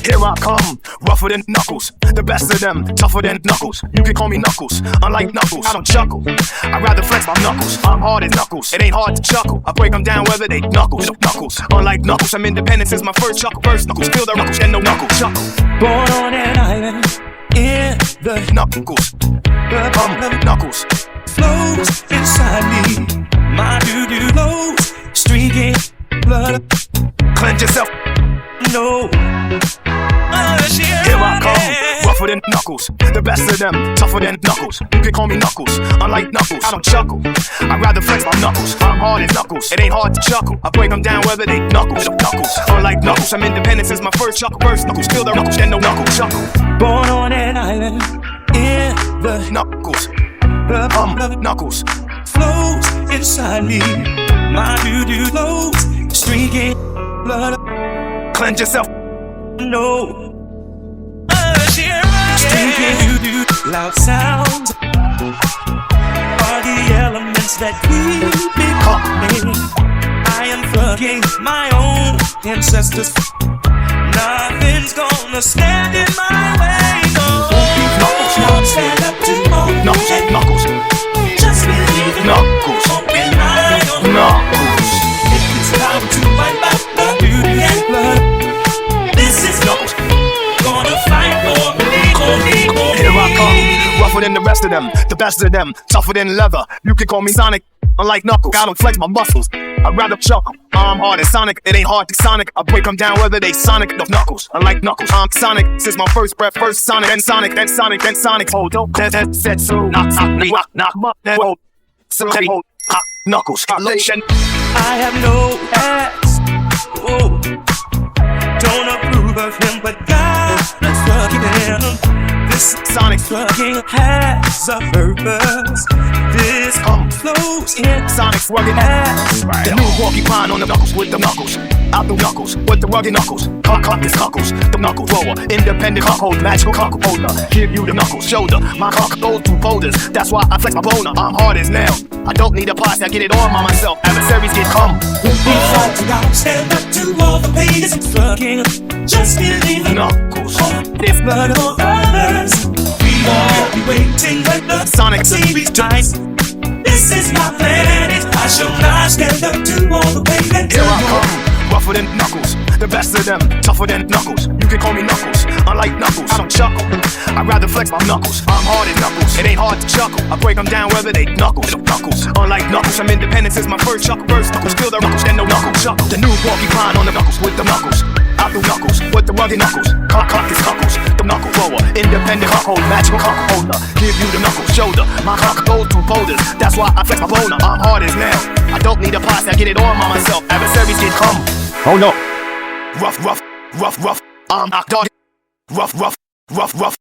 Here I come, rougher than Knuckles. The best of them, tougher than Knuckles. You can call me Knuckles, unlike Knuckles, I don't chuckle. I'd rather flex my knuckles, I'm hard as Knuckles. It ain't hard to chuckle, I break them down whether they Knuckles. Knuckles, unlike Knuckles, I'm independent since my first chuckle. First Knuckles, feel the Knuckles, and no Knuckles, chuckle. Born on an island, in the Knuckles, Knuckles flows inside me. My doo-doo flows, streaking blood. Cleanse yourself, No. here I come, rougher than Knuckles. The best of them, tougher than Knuckles. You can call me Knuckles, unlike Knuckles, I don't chuckle. I'd rather flex my knuckles, I'm hard as Knuckles. It ain't hard to chuckle, I break them down whether they Knuckles. Knuckles, unlike Knuckles, I'm independent since my first chuckle. First Knuckles, feel the Knuckles, then no Knuckles, chuckle. Born on an island, in the Knuckles, Knuckles flows inside me. My doo-doo flows, streaking blood. cleanse yourself, No. Streaking doo-doo, loud sounds are the elements that keep me coming. I am fucking my own ancestors. Nothing's gonna stand in my way. No. Knuckles, Stand up to all Knuckles, Knuckles, just believe in Knuckles, open eye. Knuckles, It's time to wipe out the beauty and blood. This is Knuckles. gonna fight for me. Here I come, rougher than the rest of them, the best of them, tougher than leather. You can call me Sonic, unlike Knuckles, I don't flex my muscles. I'd rather chuckle, I'm hard as Sonic, it ain't hard to Sonic. I break them down whether they Sonic or Knuckles. Unlike Knuckles, I'm Sonic, since my first breath, first Sonic, then Sonic, then Sonic, then Sonic. Hold up, that said so, knock, hold, so hold, Knuckles, lotion. I have no ex. Oh, don't approve of him, but God is fucking him. This Sonic, fucking has a purpose. This flows in Sonic's rugged ass. The new porcupine on the Knuckles with the Knuckles. Out the Knuckles with the rugged Knuckles. Clock is Knuckles, the Knuckle thrower. Independent cock hold, magical cock holder. Give you the Knuckles shoulder. My cock goes through boulders. That's why I flex my boner. I'm hard as nail. I don't need a pass, I get it all by myself. Adversaries get come. Stand up to all the pages. Fucking just believe in Knuckles. this blood of others. We all be waiting with the Sonic TV's time. This is my planet. I shall not stand up to all the pages. Here I come, rougher than Knuckles. The best of them, tougher than Knuckles. You can call me Knuckles, unlike Knuckles, I don't chuckle. I'd rather flex my knuckles, I'm hard as Knuckles. It ain't hard to chuckle, I break them down whether they Knuckles. Knuckles, unlike Knuckles, I'm independent since my first chuckle. First Knuckles, feel the Knuckles, then no Knuckles, chuckle. The new porcupine on the Knuckles with the Knuckles. Out the Knuckles, with the rugged Knuckles. Cock is Knuckles, the Knuckle thrower. Independent cock hold, magical cock holder. Give you the Knuckle shoulder, my cock goes through boulders. That's why I flex my boner, I'm hard as nail. I don't need a pass, I get it all by myself. Adversaries get come. Oh no. Rough, I'm a dog. Rough.